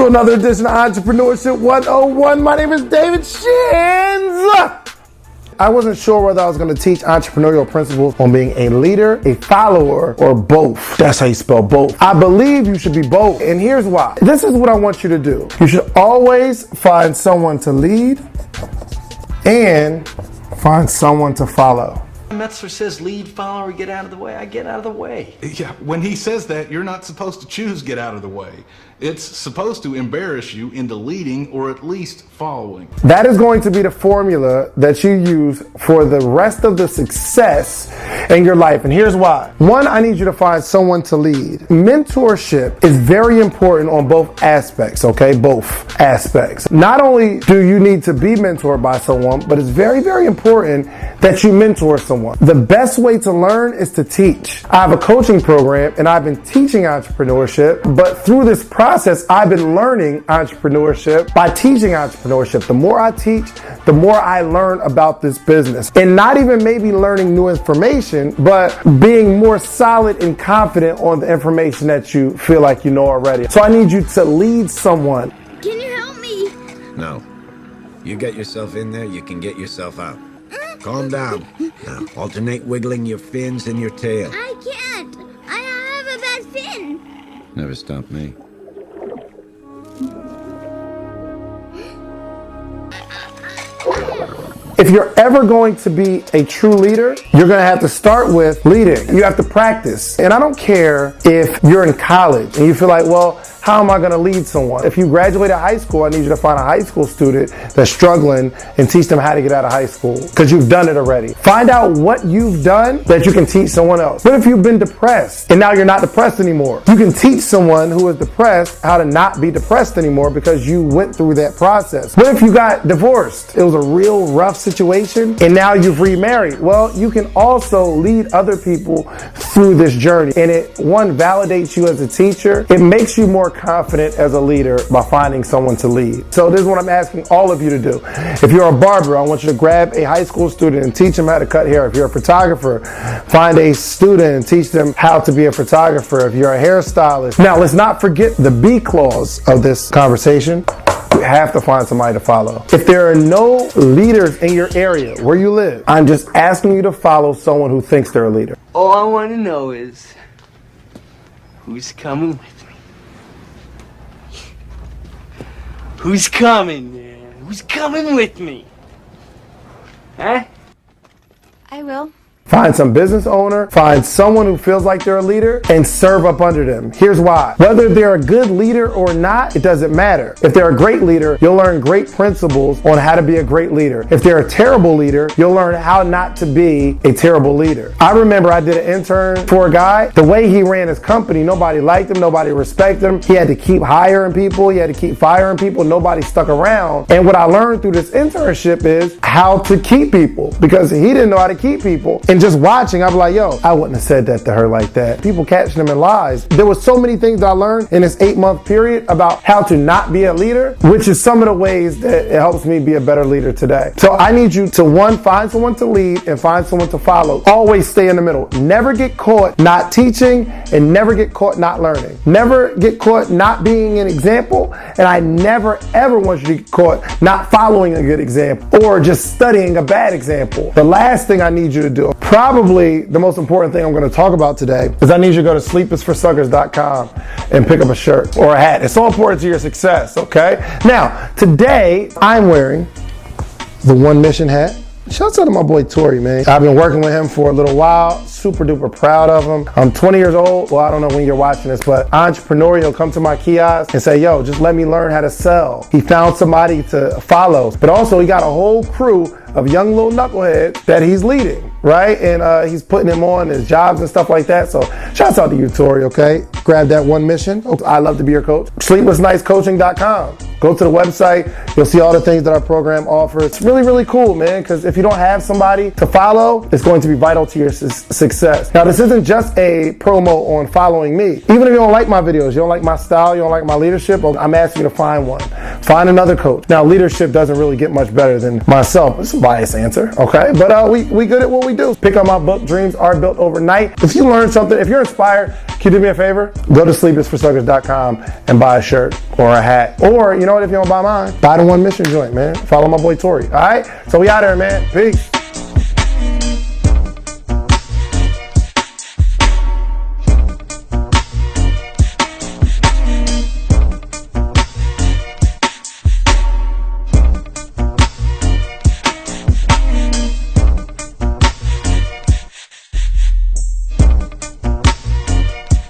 to another edition of Entrepreneurship 101. My name is David Shands. I wasn't sure whether I was going to teach entrepreneurial principles on being a leader, a follower, or both. That's how you spell both. I believe you should be both, and here's why. This is what I want you to do. You should always find someone to lead and find someone to follow. Metzler says lead, follow, or get out of the way. I get out of the way. Yeah, when he says that, you're not supposed to choose get out of the way. It's supposed to embarrass you into leading or at least following. That is going to be the formula that you use for the rest of the success in your life. And here's why. One, I need you to find someone to lead. Mentorship is very important on both aspects, okay? Both aspects. Not only do you need to be mentored by someone, but it's very, very important that you mentor someone. The best way to learn is to teach. I have a coaching program and I've been teaching entrepreneurship, but through this process, I've been learning entrepreneurship by teaching entrepreneurship. The more I teach, the more I learn about this business. And not even maybe learning new information, but being more solid and confident on the information that you feel like you know already. So I need you to lead someone. Can you help me? No. You get yourself in there, you can get yourself out. Calm down. Now, alternate wiggling your fins and your tail. I can't. I have a bad fin. Never stopped me. If you're ever going to be a true leader, you're going to have to start with leading. You have to practice. And I don't care if you're in college and you feel like, well, how am I going to lead someone? If you graduated high school, I need you to find a high school student that's struggling and teach them how to get out of high school because you've done it already. Find out what you've done that you can teach someone else. What if you've been depressed and now you're not depressed anymore? You can teach someone who is depressed how to not be depressed anymore because you went through that process. What if you got divorced? It was a real rough situation and now you've remarried. Well, you can also lead other people through this journey. And it, one, validates you as a teacher. It makes you more confident as a leader by finding someone to lead. So this is what I'm asking all of you to do. If you're a barber, I want you to grab a high school student and teach them how to cut hair. If you're a photographer, find a student and teach them how to be a photographer. If you're a hairstylist. Now, let's not forget the B clause of this conversation. You have to find somebody to follow. If there are no leaders in your area where you live, I'm just asking you to follow someone who thinks they're a leader. All I want to know is who's coming with me. Who's coming, man? Who's coming with me? Huh? I will. Find some business owner, find someone who feels like they're a leader, and serve up under them. Here's why. Whether they're a good leader or not, it doesn't matter. If they're a great leader, you'll learn great principles on how to be a great leader. If they're a terrible leader, you'll learn how not to be a terrible leader. I remember I did an intern for a guy. The way he ran his company, nobody liked him, nobody respected him. He had to keep hiring people, he had to keep firing people, nobody stuck around. And what I learned through this internship is how to keep people, because he didn't know how to keep people. And just watching, I'd be like, yo, I wouldn't have said that to her like that. People catching them in lies. There was so many things that I learned in this 8-month period about how to not be a leader, which is some of the ways that it helps me be a better leader today. So I need you to, one, find someone to lead and find someone to follow. Always stay in the middle. Never get caught not teaching and never get caught not learning. Never get caught not being an example, and I never ever want you to get caught not following a good example or just studying a bad example. The last thing I need you to do, probably the most important thing I'm going to talk about today, is I need you to go to sleepisforsuckers.com and pick up a shirt or a hat. It's so important to your success, okay? Now, today I'm wearing the One Mission hat. Shouts out to my boy Tori, man. I've been working with him for a little while. Super duper proud of him. I'm 20 years old. Well, I don't know when you're watching this, but entrepreneurial, come to my kiosk and say, yo, just let me learn how to sell. He found somebody to follow, but also he got a whole crew of young little knuckleheads that he's leading, right? And he's putting them on his jobs and stuff like that. So shouts out to you, Tori, okay? Grab that One Mission. I love to be your coach. Sleeplessnightscoaching.com. Go to the website. You'll see all the things that our program offers. It's really, really cool, man, because if you don't have somebody to follow, it's going to be vital to your success. Now, this isn't just a promo on following me. Even if you don't like my videos, you don't like my style, you don't like my leadership, I'm asking you to find one. Find another coach. Now, leadership doesn't really get much better than myself. It's a biased answer, okay? But we good at what we do. Pick up my book, Dreams Are Built Overnight. If you learn something, if you're inspired, can you do me a favor? Go to sleepisforsuckers.com and buy a shirt or a hat. Or, you know what, if you don't buy mine, buy the One Mission joint, man. Follow my boy Tori, all right? So we out here, man. Peace.